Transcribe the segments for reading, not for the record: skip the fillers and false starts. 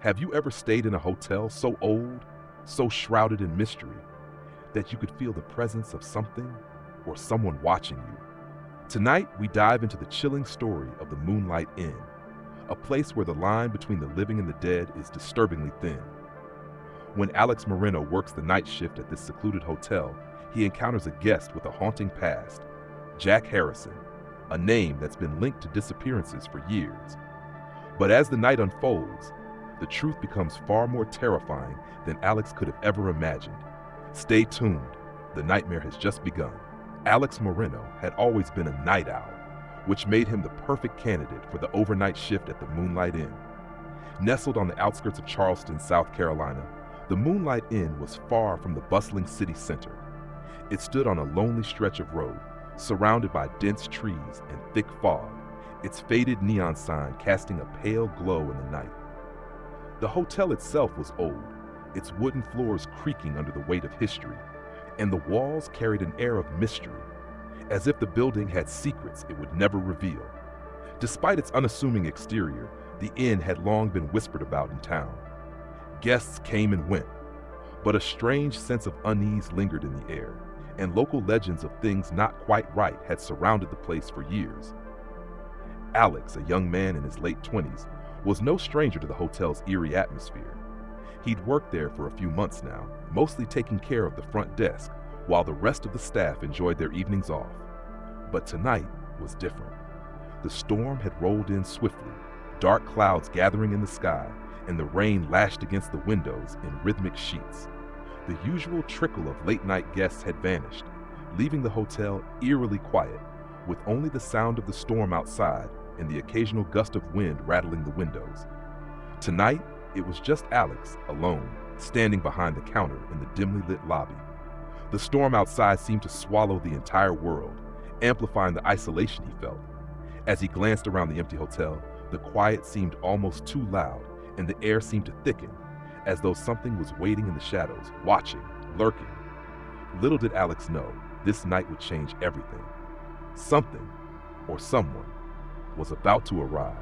Have you ever stayed in a hotel so old, so shrouded in mystery, that you could feel the presence of something or someone watching you? Tonight, we dive into the chilling story of the Moonlight Inn, a place where the line between the living and the dead is disturbingly thin. When Alex Moreno works the night shift at this secluded hotel, he encounters a guest with a haunting past, Jack Harrison, a name that's been linked to disappearances for years. But as the night unfolds, the truth becomes far more terrifying than Alex could have ever imagined. Stay tuned, the nightmare has just begun. Alex Moreno had always been a night owl, which made him the perfect candidate for the overnight shift at the Moonlight Inn. Nestled on the outskirts of Charleston, South Carolina, the Moonlight Inn was far from the bustling city center. It stood on a lonely stretch of road, surrounded by dense trees and thick fog, its faded neon sign casting a pale glow in the night. The hotel itself was old, its wooden floors creaking under the weight of history, and the walls carried an air of mystery, as if the building had secrets it would never reveal. Despite its unassuming exterior, the inn had long been whispered about in town. Guests came and went, but a strange sense of unease lingered in the air, and local legends of things not quite right had surrounded the place for years. Alex, a young man in his late 20s, was no stranger to the hotel's eerie atmosphere. He'd worked there for a few months now, mostly taking care of the front desk, while the rest of the staff enjoyed their evenings off. But tonight was different. The storm had rolled in swiftly, dark clouds gathering in the sky, and the rain lashed against the windows in rhythmic sheets. The usual trickle of late-night guests had vanished, leaving the hotel eerily quiet, with only the sound of the storm outside and the occasional gust of wind rattling the windows. Tonight, it was just Alex, alone, standing behind the counter in the dimly lit lobby. The storm outside seemed to swallow the entire world, amplifying the isolation he felt. As he glanced around the empty hotel, the quiet seemed almost too loud, and the air seemed to thicken, as though something was waiting in the shadows, watching, lurking. Little did Alex know, this night would change everything. Something, or someone, was about to arrive.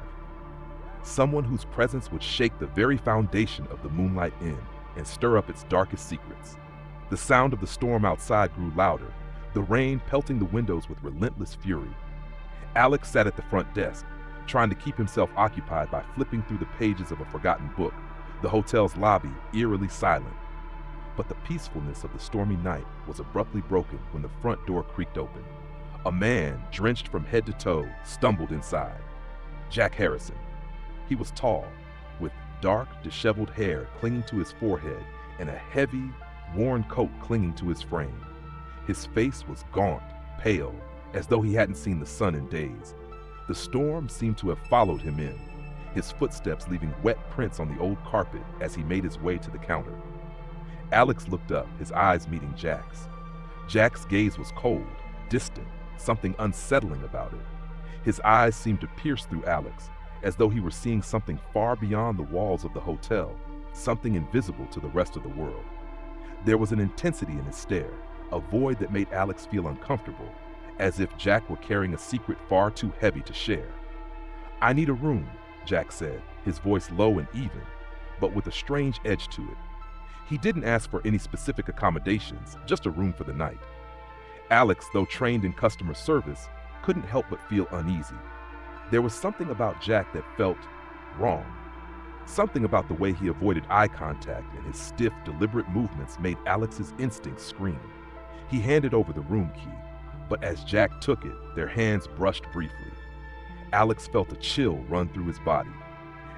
Someone whose presence would shake the very foundation of the Moonlight Inn and stir up its darkest secrets. The sound of the storm outside grew louder, the rain pelting the windows with relentless fury. Alex sat at the front desk, trying to keep himself occupied by flipping through the pages of a forgotten book, the hotel's lobby eerily silent. But the peacefulness of the stormy night was abruptly broken when the front door creaked open. A man, drenched from head to toe, stumbled inside. Jack Harrison. He was tall, with dark, disheveled hair clinging to his forehead and a heavy, worn coat clinging to his frame. His face was gaunt, pale, as though he hadn't seen the sun in days. The storm seemed to have followed him in, his footsteps leaving wet prints on the old carpet as he made his way to the counter. Alex looked up, his eyes meeting Jack's. Jack's gaze was cold, distant, something unsettling about it. His eyes seemed to pierce through Alex, as though he were seeing something far beyond the walls of the hotel, something invisible to the rest of the world. There was an intensity in his stare, a void that made Alex feel uncomfortable, as if Jack were carrying a secret far too heavy to share. "I need a room," Jack said, his voice low and even, but with a strange edge to it. He didn't ask for any specific accommodations, just a room for the night. Alex, though trained in customer service, couldn't help but feel uneasy. There was something about Jack that felt wrong. Something about the way he avoided eye contact and his stiff, deliberate movements made Alex's instincts scream. He handed over the room key, but as Jack took it, their hands brushed briefly. Alex felt a chill run through his body.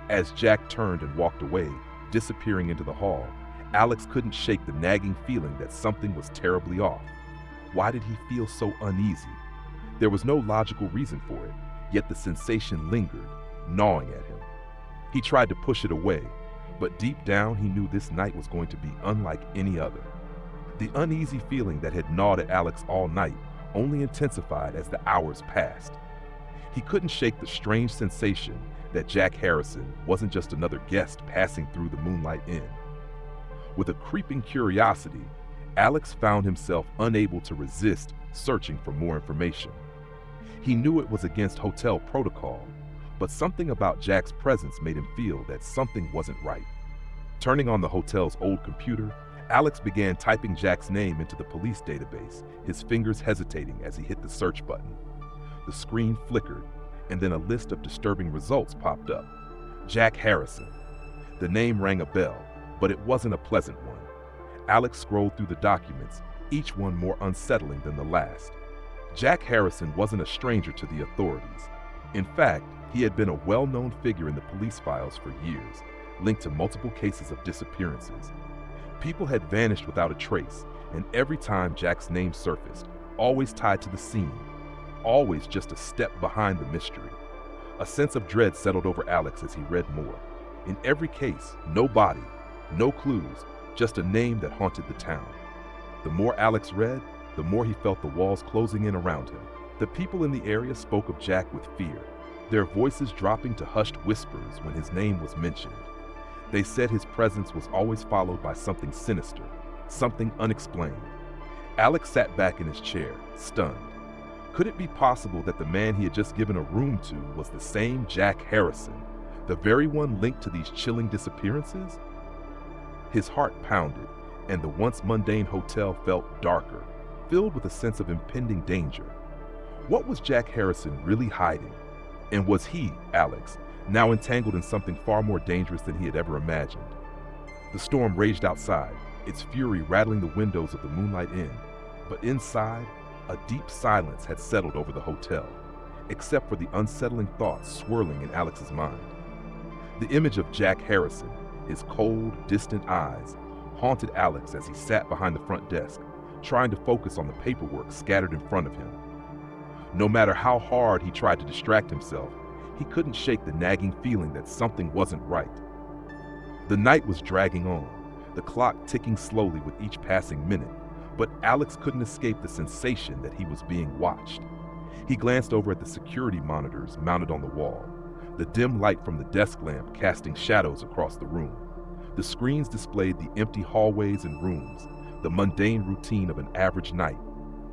As Jack turned and walked away, disappearing into the hall, Alex couldn't shake the nagging feeling that something was terribly off. Why did he feel so uneasy? There was no logical reason for it, yet the sensation lingered, gnawing at him. He tried to push it away, but deep down he knew this night was going to be unlike any other. The uneasy feeling that had gnawed at Alex all night only intensified as the hours passed. He couldn't shake the strange sensation that Jack Harrison wasn't just another guest passing through the Moonlight Inn. With a creeping curiosity, Alex found himself unable to resist searching for more information. He knew it was against hotel protocol, but something about Jack's presence made him feel that something wasn't right. Turning on the hotel's old computer, Alex began typing Jack's name into the police database, his fingers hesitating as he hit the search button. The screen flickered, and then a list of disturbing results popped up. Jack Harrison. The name rang a bell, but it wasn't a pleasant one. Alex scrolled through the documents, each one more unsettling than the last. Jack Harrison wasn't a stranger to the authorities. In fact, he had been a well-known figure in the police files for years, linked to multiple cases of disappearances. People had vanished without a trace, and every time Jack's name surfaced, always tied to the scene, always just a step behind the mystery. A sense of dread settled over Alex as he read more. In every case, no body, no clues, just a name that haunted the town. The more Alex read, the more he felt the walls closing in around him. The people in the area spoke of Jack with fear, their voices dropping to hushed whispers when his name was mentioned. They said his presence was always followed by something sinister, something unexplained. Alex sat back in his chair, stunned. Could it be possible that the man he had just given a room to was the same Jack Harrison, the very one linked to these chilling disappearances? His heart pounded, and the once mundane hotel felt darker, filled with a sense of impending danger. What was Jack Harrison really hiding? And was he, Alex, now entangled in something far more dangerous than he had ever imagined? The storm raged outside, its fury rattling the windows of the Moonlight Inn, but inside, a deep silence had settled over the hotel, except for the unsettling thoughts swirling in Alex's mind. The image of Jack Harrison, his cold, distant eyes, haunted Alex as he sat behind the front desk, trying to focus on the paperwork scattered in front of him. No matter how hard he tried to distract himself, he couldn't shake the nagging feeling that something wasn't right. The night was dragging on, the clock ticking slowly with each passing minute, but Alex couldn't escape the sensation that he was being watched. He glanced over at the security monitors mounted on the wall, the dim light from the desk lamp casting shadows across the room. The screens displayed the empty hallways and rooms, the mundane routine of an average night,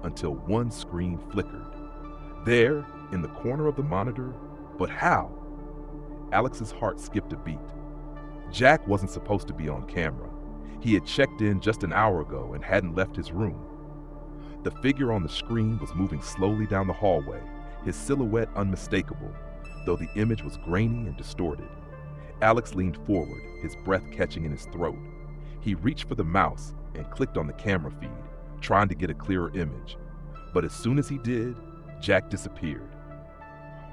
until one screen flickered. There, in the corner of the monitor, but how? Alex's heart skipped a beat. Jack wasn't supposed to be on camera. He had checked in just an hour ago and hadn't left his room. The figure on the screen was moving slowly down the hallway, his silhouette unmistakable, though the image was grainy and distorted. Alex leaned forward, his breath catching in his throat. He reached for the mouse and clicked on the camera feed, trying to get a clearer image. But as soon as he did, Jack disappeared.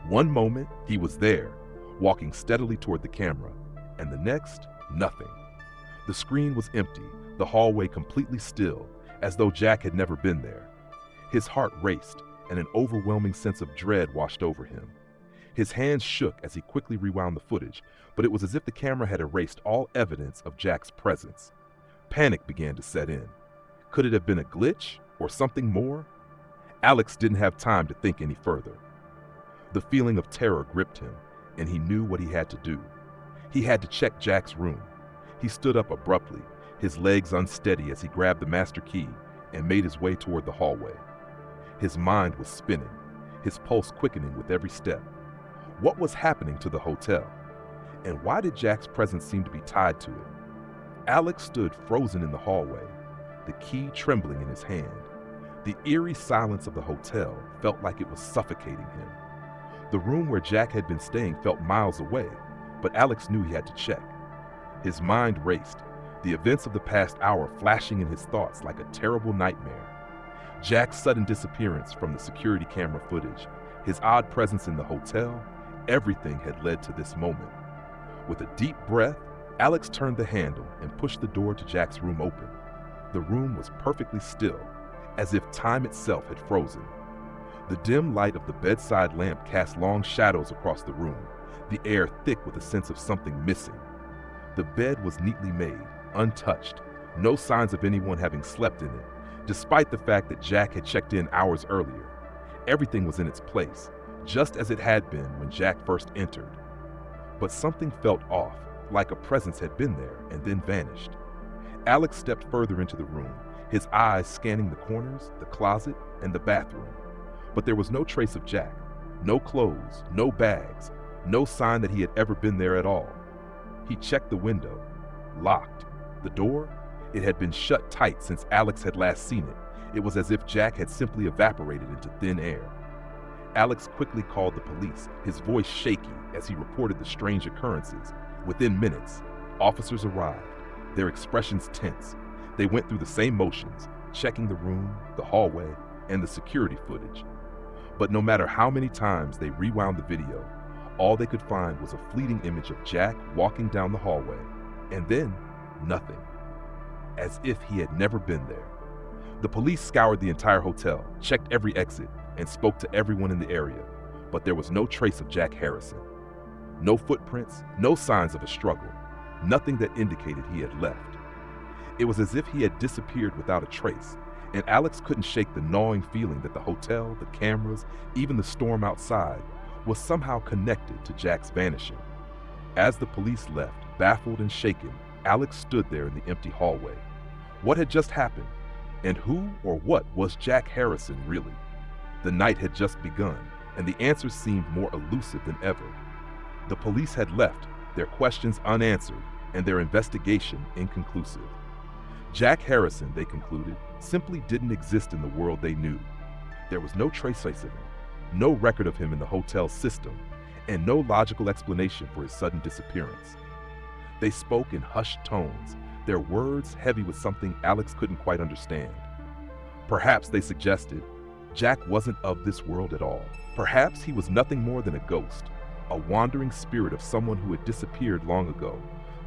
One moment, he was there, walking steadily toward the camera, and the next, nothing. The screen was empty, the hallway completely still, as though Jack had never been there. His heart raced, and an overwhelming sense of dread washed over him. His hands shook as he quickly rewound the footage, but it was as if the camera had erased all evidence of Jack's presence. Panic began to set in. Could it have been a glitch, or something more? Alex didn't have time to think any further. The feeling of terror gripped him, and he knew what he had to do. He had to check Jack's room. He stood up abruptly, his legs unsteady as he grabbed the master key and made his way toward the hallway. His mind was spinning, his pulse quickening with every step. What was happening to the hotel? And why did Jack's presence seem to be tied to it? Alex stood frozen in the hallway, the key trembling in his hand. The eerie silence of the hotel felt like it was suffocating him. The room where Jack had been staying felt miles away, but Alex knew he had to check. His mind raced, the events of the past hour flashing in his thoughts like a terrible nightmare. Jack's sudden disappearance from the security camera footage, his odd presence in the hotel, everything had led to this moment. With a deep breath, Alex turned the handle and pushed the door to Jack's room open. The room was perfectly still, as if time itself had frozen. The dim light of the bedside lamp cast long shadows across the room, the air thick with a sense of something missing. The bed was neatly made, untouched, no signs of anyone having slept in it, despite the fact that Jack had checked in hours earlier. Everything was in its place, just as it had been when Jack first entered. But something felt off, like a presence had been there and then vanished. Alex stepped further into the room, his eyes scanning the corners, the closet, and the bathroom. But there was no trace of Jack, no clothes, no bags, No sign that he had ever been there at all. He checked the window. Locked. The door? It had been shut tight since Alex had last seen it. It was as if Jack had simply evaporated into thin air. Alex quickly called the police, his voice shaky as he reported the strange occurrences. Within minutes, officers arrived, their expressions tense. They went through the same motions, checking the room, the hallway, and the security footage. But no matter how many times they rewound the video, all they could find was a fleeting image of Jack walking down the hallway, and then nothing. As if he had never been there. The police scoured the entire hotel, checked every exit, and spoke to everyone in the area, but there was no trace of Jack Harrison. No footprints, no signs of a struggle, nothing that indicated he had left. It was as if he had disappeared without a trace, and Alex couldn't shake the gnawing feeling that the hotel, the cameras, even the storm outside was somehow connected to Jack's vanishing. As the police left, baffled and shaken, Alex stood there in the empty hallway. What had just happened? And who or what was Jack Harrison really? The night had just begun, and the answers seemed more elusive than ever. The police had left, their questions unanswered, and their investigation inconclusive. Jack Harrison, they concluded, simply didn't exist in the world they knew. There was no trace of him, no record of him in the hotel system, and no logical explanation for his sudden disappearance. They spoke in hushed tones, their words heavy with something Alex couldn't quite understand. Perhaps, they suggested, Jack wasn't of this world at all. Perhaps he was nothing more than a ghost, a wandering spirit of someone who had disappeared long ago,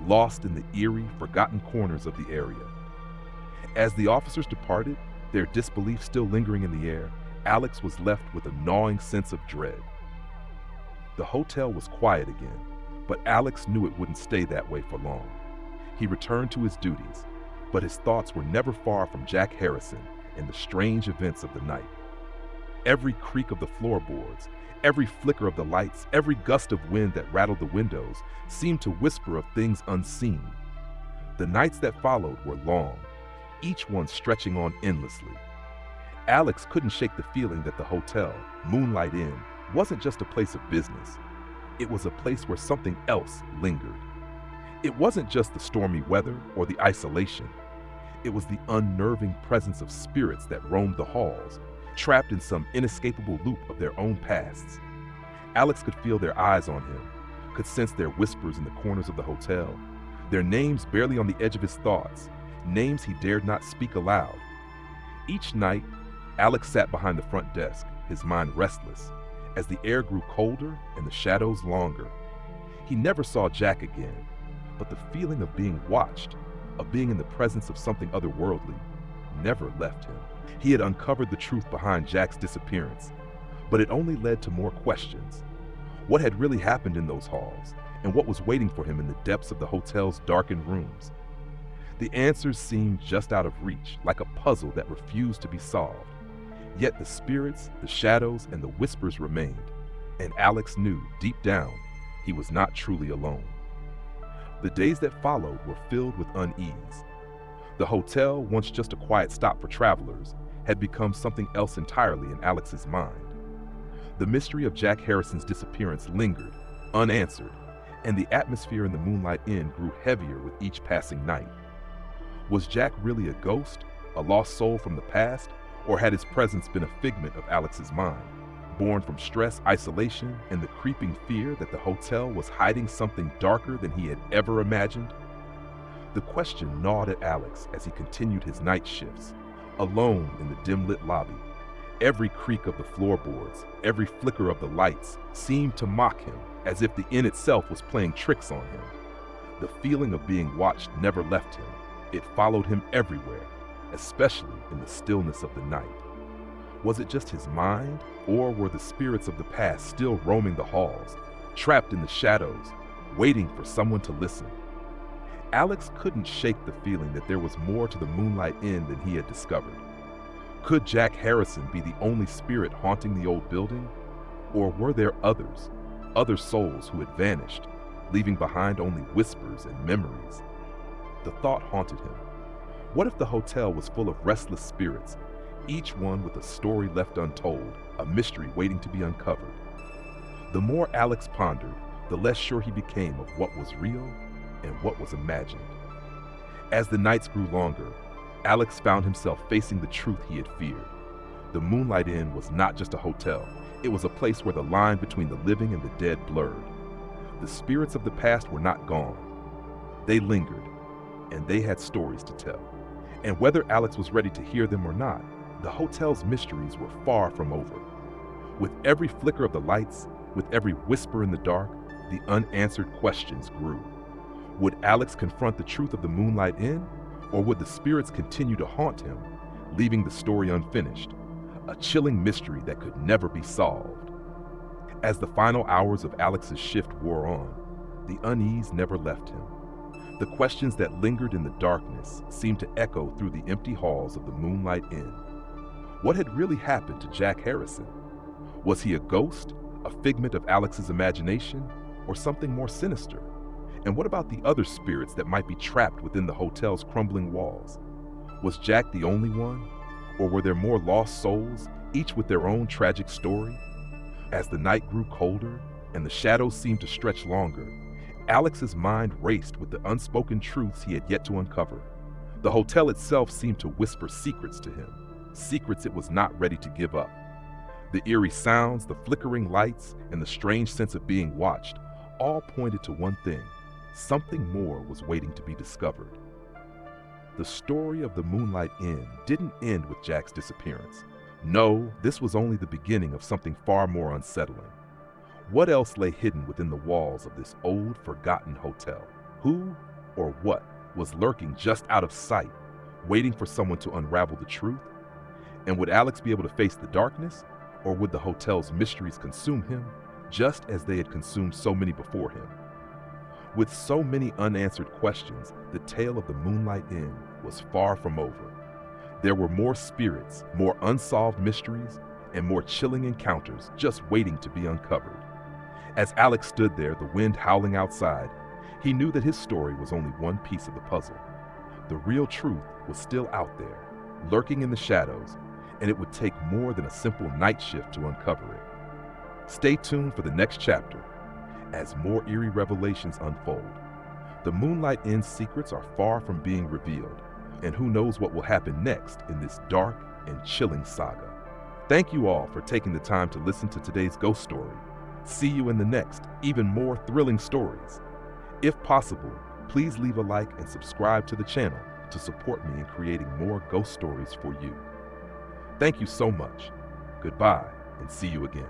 lost in the eerie, forgotten corners of the area. As the officers departed, their disbelief still lingering in the air, Alex was left with a gnawing sense of dread. The hotel was quiet again, but Alex knew it wouldn't stay that way for long. He returned to his duties, but his thoughts were never far from Jack Harrison and the strange events of the night. Every creak of the floorboards, every flicker of the lights, every gust of wind that rattled the windows seemed to whisper of things unseen. The nights that followed were long, each one stretching on endlessly. Alex couldn't shake the feeling that the hotel, Moonlight Inn, wasn't just a place of business. It was a place where something else lingered. It wasn't just the stormy weather or the isolation. It was the unnerving presence of spirits that roamed the halls, trapped in some inescapable loop of their own pasts. Alex could feel their eyes on him, could sense their whispers in the corners of the hotel, their names barely on the edge of his thoughts, names he dared not speak aloud. Each night, Alex sat behind the front desk, his mind restless, as the air grew colder and the shadows longer. He never saw Jack again, but the feeling of being watched, of being in the presence of something otherworldly, never left him. He had uncovered the truth behind Jack's disappearance, but it only led to more questions. What had really happened in those halls, and what was waiting for him in the depths of the hotel's darkened rooms? The answers seemed just out of reach, like a puzzle that refused to be solved. Yet the spirits, the shadows, and the whispers remained, and Alex knew, deep down, he was not truly alone. The days that followed were filled with unease. The hotel, once just a quiet stop for travelers, had become something else entirely in Alex's mind. The mystery of Jack Harrison's disappearance lingered, unanswered, and the atmosphere in the Moonlight Inn grew heavier with each passing night. Was Jack really a ghost, a lost soul from the past, or had his presence been a figment of Alex's mind, born from stress, isolation, and the creeping fear that the hotel was hiding something darker than he had ever imagined? The question gnawed at Alex as he continued his night shifts, alone in the dim-lit lobby. Every creak of the floorboards, every flicker of the lights seemed to mock him, as if the inn itself was playing tricks on him. The feeling of being watched never left him. It followed him everywhere, especially in the stillness of the night. Was it just his mind, or were the spirits of the past still roaming the halls, trapped in the shadows, waiting for someone to listen? Alex couldn't shake the feeling that there was more to the Moonlight Inn than he had discovered. Could Jack Harrison be the only spirit haunting the old building? Or were there others, other souls who had vanished, leaving behind only whispers and memories? The thought haunted him. What if the hotel was full of restless spirits, each one with a story left untold, a mystery waiting to be uncovered? The more Alex pondered, the less sure he became of what was real and what was imagined. As the nights grew longer, Alex found himself facing the truth he had feared. The Moonlight Inn was not just a hotel, it was a place where the line between the living and the dead blurred. The spirits of the past were not gone. They lingered, and they had stories to tell. And whether Alex was ready to hear them or not, the hotel's mysteries were far from over. With every flicker of the lights, with every whisper in the dark, the unanswered questions grew. Would Alex confront the truth of the Moonlight Inn, or would the spirits continue to haunt him, leaving the story unfinished? A chilling mystery that could never be solved. As the final hours of Alex's shift wore on, the unease never left him. The questions that lingered in the darkness seemed to echo through the empty halls of the Moonlight Inn. What had really happened to Jack Harrison? Was he a ghost, a figment of Alex's imagination, or something more sinister? And what about the other spirits that might be trapped within the hotel's crumbling walls? Was Jack the only one? Or were there more lost souls, each with their own tragic story? As the night grew colder and the shadows seemed to stretch longer, Alex's mind raced with the unspoken truths he had yet to uncover. The hotel itself seemed to whisper secrets to him, secrets it was not ready to give up. The eerie sounds, the flickering lights, and the strange sense of being watched all pointed to one thing: something more was waiting to be discovered. The story of the Moonlight Inn didn't end with Jack's disappearance. No, this was only the beginning of something far more unsettling. What else lay hidden within the walls of this old, forgotten hotel? Who or what was lurking just out of sight, waiting for someone to unravel the truth? And would Alex be able to face the darkness, or would the hotel's mysteries consume him, just as they had consumed so many before him? With so many unanswered questions, the tale of the Moonlight Inn was far from over. There were more spirits, more unsolved mysteries, and more chilling encounters just waiting to be uncovered. As Alex stood there, the wind howling outside, he knew that his story was only one piece of the puzzle. The real truth was still out there, lurking in the shadows, and it would take more than a simple night shift to uncover it. Stay tuned for the next chapter as more eerie revelations unfold. The Moonlight Inn's secrets are far from being revealed, and who knows what will happen next in this dark and chilling saga. Thank you all for taking the time to listen to today's ghost story. See you in the next, even more thrilling stories. If possible, please leave a like and subscribe to the channel to support me in creating more ghost stories for you. Thank you so much. Goodbye, and see you again.